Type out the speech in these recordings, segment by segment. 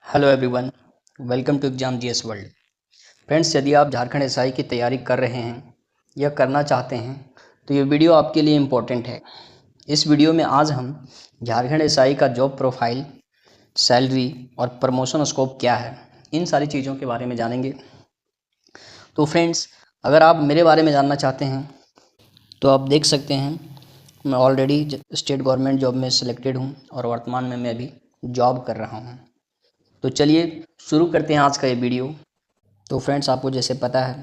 Hello everyone, welcome to Exam GS World. Friends, यदि आप Jharkhand SI की तैयारी कर रहे हैं या करना चाहते हैं तो ये वीडियो आपके लिए इम्पोर्टेंट है। इस वीडियो में आज हम झारखंड एसआई का जॉब प्रोफाइल, सैलरी और प्रमोशन स्कोप क्या है, इन सारी चीज़ों के बारे में जानेंगे। तो फ्रेंड्स, अगर आप मेरे बारे में जानना चाहते हैं तो आप देख सकते हैं मैं ऑलरेडी स्टेट गवर्नमेंट जॉब में सिलेक्टेड हूँ और वर्तमान में मैं अभी जॉब कर रहा हूँ। तो चलिए शुरू करते हैं आज का ये वीडियो। तो फ्रेंड्स, आपको जैसे पता है,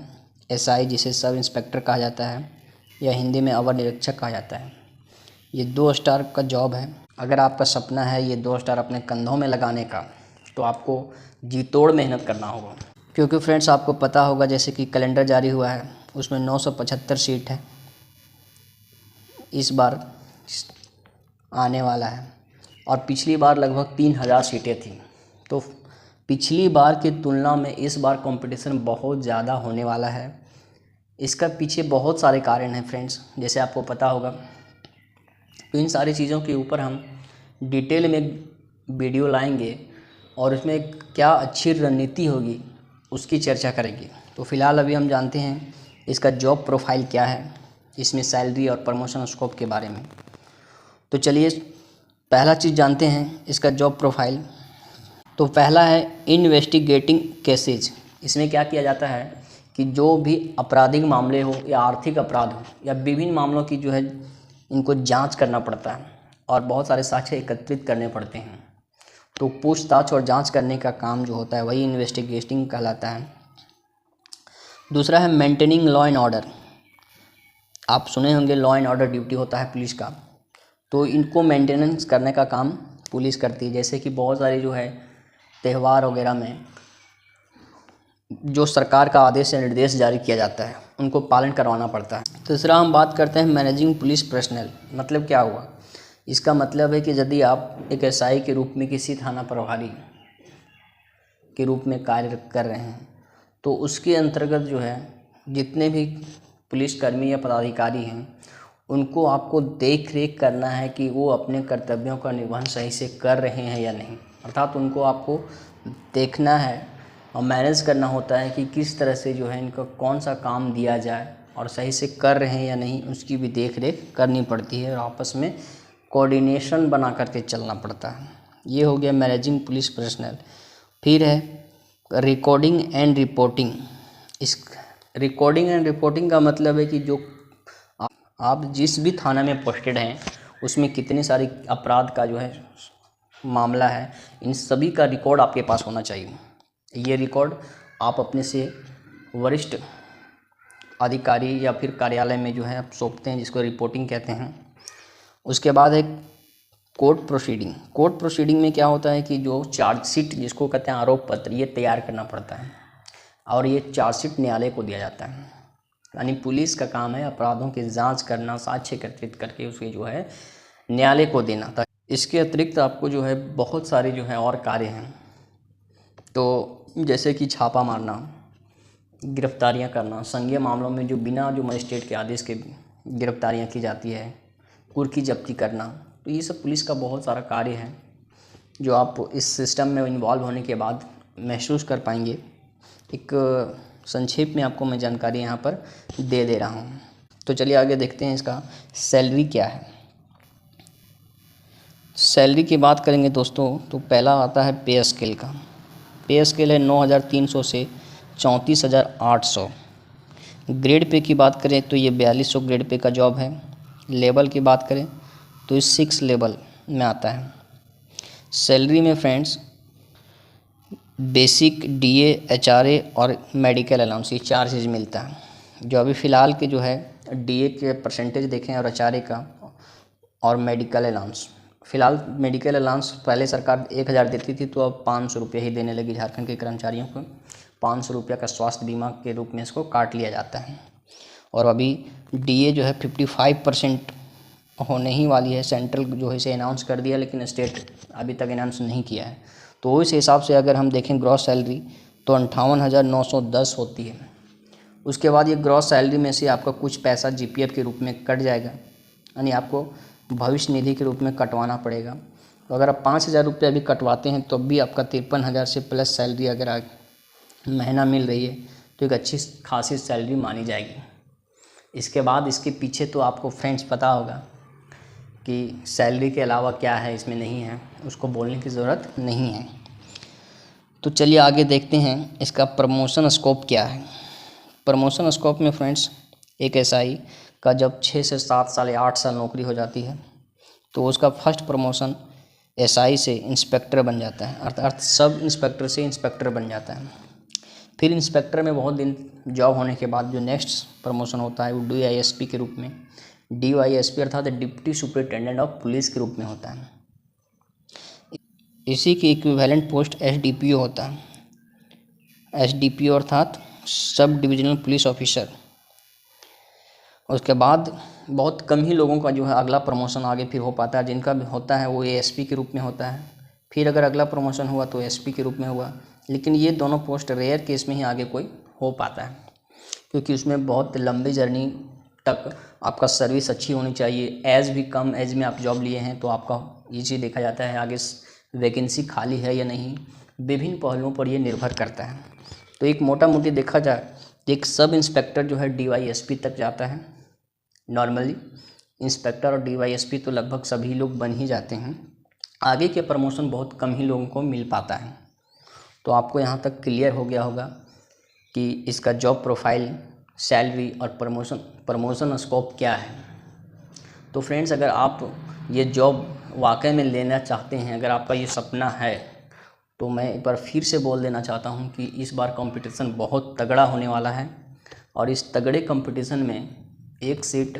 एसआई जिसे सब इंस्पेक्टर कहा जाता है या हिंदी में अवर निरीक्षक कहा जाता है, ये 2 स्टार का जॉब है। अगर आपका सपना है ये 2 स्टार अपने कंधों में लगाने का तो आपको जी तोड़ मेहनत करना होगा। क्योंकि फ्रेंड्स, आपको पता होगा जैसे कि कैलेंडर जारी हुआ है उसमें 975 सीट है इस बार आने वाला है और पिछली बार लगभग 3000 सीटें थी। तो पिछली बार की तुलना में इस बार कंपटीशन बहुत ज़्यादा होने वाला है। इसका पीछे बहुत सारे कारण हैं फ्रेंड्स, जैसे आपको पता होगा। तो इन सारी चीज़ों के ऊपर हम डिटेल में वीडियो लाएंगे और उसमें क्या अच्छी रणनीति होगी उसकी चर्चा करेंगे। तो फिलहाल अभी हम जानते हैं इसका जॉब प्रोफाइल क्या है, इसमें सैलरी और प्रमोशन स्कोप के बारे में। तो चलिए पहला चीज़ जानते हैं इसका जॉब प्रोफाइल। तो पहला है इन्वेस्टिगेटिंग केसेज। इसमें क्या किया जाता है कि जो भी आपराधिक मामले हो या आर्थिक अपराध हो या विभिन्न मामलों की जो है इनको जांच करना पड़ता है और बहुत सारे साक्ष्य एकत्रित करने पड़ते हैं। तो पूछताछ और जांच करने का काम जो होता है वही इन्वेस्टिगेटिंग कहलाता है। दूसरा है मेंटेनिंग लॉ एंड ऑर्डर। आप सुने होंगे लॉ एंड ऑर्डर ड्यूटी होता है पुलिस का, तो इनको मेंटेनेंस करने का काम पुलिस करती है। जैसे कि बहुत सारी जो है त्यौहार वगैरह में जो सरकार का आदेश या निर्देश जारी किया जाता है उनको पालन करवाना पड़ता है। तीसरा हम बात करते हैं मैनेजिंग पुलिस पर्सनल। मतलब क्या हुआ, इसका मतलब है कि यदि आप एक एसआई के रूप में किसी थाना प्रभारी के रूप में कार्य कर रहे हैं तो उसके अंतर्गत जो है जितने भी पुलिसकर्मी या पदाधिकारी हैं उनको आपको देख रेख करना है कि वो अपने कर्तव्यों का निर्वहन सही से कर रहे हैं या नहीं। अर्थात उनको आपको देखना है और मैनेज करना होता है कि किस तरह से जो है इनका कौन सा काम दिया जाए और सही से कर रहे हैं या नहीं, उसकी भी देख रेख करनी पड़ती है और आपस में कोऑर्डिनेशन बना करके चलना पड़ता है। ये हो गया मैनेजिंग पुलिस पर्सनल। फिर है रिकॉर्डिंग एंड रिपोर्टिंग। इस रिकॉर्डिंग एंड रिपोर्टिंग का मतलब है कि जो आप जिस भी थाना में पोस्टेड हैं उसमें कितने सारे अपराध का जो है मामला है, इन सभी का रिकॉर्ड आपके पास होना चाहिए। ये रिकॉर्ड आप अपने से वरिष्ठ अधिकारी या फिर कार्यालय में जो है आप सौंपते हैं, जिसको रिपोर्टिंग कहते हैं। उसके बाद है कोर्ट प्रोसीडिंग। कोर्ट प्रोसीडिंग में क्या होता है कि जो चार्जशीट जिसको कहते हैं आरोप पत्र, ये तैयार करना पड़ता है और ये चार्जशीट न्यायालय को दिया जाता है। यानी पुलिस का काम है अपराधों की जांच करना, साक्ष्य एकत्रित करके उसके जो है न्यायालय को देना। इसके अतिरिक्त आपको जो है बहुत सारे जो है और कार्य हैं। तो जैसे कि छापा मारना, गिरफ्तारियां करना, संज्ञेय मामलों में जो बिना जो मजिस्ट्रेट के आदेश के गिरफ्तारियां की जाती है, कुर्की जब्ती करना, तो ये सब पुलिस का बहुत सारा कार्य है जो आप इस सिस्टम में इन्वॉल्व होने के बाद महसूस कर पाएंगे। एक संक्षेप में आपको मैं जानकारी यहाँ पर दे रहा हूँ। तो चलिए आगे देखते हैं इसका सैलरी क्या है। सैलरी की बात करेंगे दोस्तों, तो पहला आता है पे स्केल का। पे स्केल है 9300 से 34800। ग्रेड पे की बात करें तो ये 4200 ग्रेड पे का जॉब है। लेवल की बात करें तो ये 6 लेवल में आता है। सैलरी में फ्रेंड्स बेसिक, डीए, एचआरए और मेडिकल अलाउंस, ये 4 चीज़ मिलता है। जो अभी फ़िलहाल के जो है डीए के परसेंटेज देखें और एचआरए का और मेडिकल अलाउंस। फ़िलहाल मेडिकल अलाउंस पहले सरकार 1000 देती थी, तो अब 500 रुपये ही देने लगी झारखंड के कर्मचारियों को। 500 रुपये का स्वास्थ्य बीमा के रूप में इसको काट लिया जाता है। और अभी डीए जो है 55% होने ही वाली है। सेंट्रल जो है इसे अनाउंस कर दिया, लेकिन स्टेट अभी तक अनाउंस नहीं किया है। तो इस हिसाब से अगर हम देखें ग्रॉस सैलरी तो 58,910 होती है। उसके बाद ये ग्रॉस सैलरी में से आपका कुछ पैसा जीपीएफ के रूप में कट जाएगा, यानी आपको भविष्य निधि के रूप में कटवाना पड़ेगा। तो अगर आप 5,000 रुपये अभी कटवाते हैं तो भी आपका 53,000 से प्लस सैलरी अगर महीना मिल रही है तो एक अच्छी खासी सैलरी मानी जाएगी। इसके बाद इसके पीछे तो आपको फ्रेंड्स पता होगा कि सैलरी के अलावा क्या है इसमें नहीं है, उसको बोलने की ज़रूरत नहीं है। तो चलिए आगे देखते हैं इसका प्रमोशन स्कोप क्या है। प्रमोशन स्कोप में फ्रेंड्स एक एसआई का जब 6 से 7 साल या 8 साल नौकरी हो जाती है तो उसका फर्स्ट प्रमोशन एसआई से इंस्पेक्टर बन जाता है, अर्थात सब इंस्पेक्टर से इंस्पेक्टर बन जाता है। फिर इंस्पेक्टर में बहुत दिन जॉब होने के बाद जो नेक्स्ट प्रमोशन होता है वो डीवाईएसपी के रूप में, डीवाईएसपी अर्थात डिप्टी सुपरिटेंडेंट ऑफ पुलिस के रूप में होता है। इसी की इक्विवेलेंट पोस्ट एसडीपीओ होता है। एसडीपीओ अर्थात सब डिविजनल पुलिस ऑफिसर। उसके बाद बहुत कम ही लोगों का जो है अगला प्रमोशन आगे फिर हो पाता है, जिनका भी होता है वो एएसपी के रूप में होता है। फिर अगर अगला प्रमोशन हुआ तो एसपी के रूप में हुआ, लेकिन ये दोनों पोस्ट रेयर केस में ही आगे कोई हो पाता है, क्योंकि उसमें बहुत लंबी जर्नी तक आपका सर्विस अच्छी होनी चाहिए। एज भी कम एज में आप जॉब लिए हैं तो आपका ये चीज़ देखा जाता है आगे वैकेंसी खाली है या नहीं, विभिन्न पहलुओं पर ये निर्भर करता है। तो एक मोटा मोटी देखा जाए तो एक सब इंस्पेक्टर जो है डीवाईएसपी तक जाता है। नॉर्मली इंस्पेक्टर और डीवाईएसपी तो लगभग सभी लोग बन ही जाते हैं, आगे के प्रमोशन बहुत कम ही लोगों को मिल पाता है। तो आपको यहाँ तक क्लियर हो गया होगा कि इसका जॉब प्रोफाइल, सैलरी और प्रमोशन स्कोप क्या है। तो फ्रेंड्स, अगर आप ये जॉब वाकई में लेना चाहते हैं, अगर आपका ये सपना है, तो मैं एक बार फिर से बोल देना चाहता हूँ कि इस बार कंपटीशन बहुत तगड़ा होने वाला है। और इस तगड़े कंपटीशन में एक सीट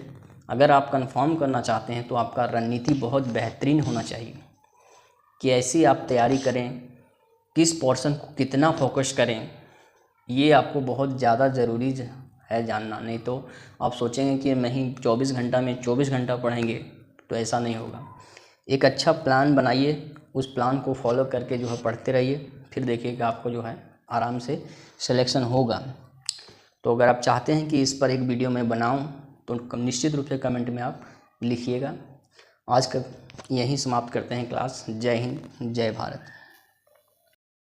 अगर आप कंफर्म करना चाहते हैं तो आपका रणनीति बहुत बेहतरीन होना चाहिए कि ऐसी आप तैयारी करें, किस पोर्शन को कितना फोकस करें, ये आपको बहुत ज़्यादा ज़रूरी है जानना। नहीं तो आप सोचेंगे कि मैं ही 24 घंटा में 24 घंटा पढ़ेंगे, तो ऐसा नहीं होगा। एक अच्छा प्लान बनाइए, उस प्लान को फॉलो करके जो है पढ़ते रहिए, फिर देखिएगा आपको जो है आराम से सिलेक्शन होगा। तो अगर आप चाहते हैं कि इस पर एक वीडियो मैं बनाऊं तो निश्चित रूप से कमेंट में आप लिखिएगा। आज का यहीं समाप्त करते हैं क्लास। जय हिंद, जय भारत।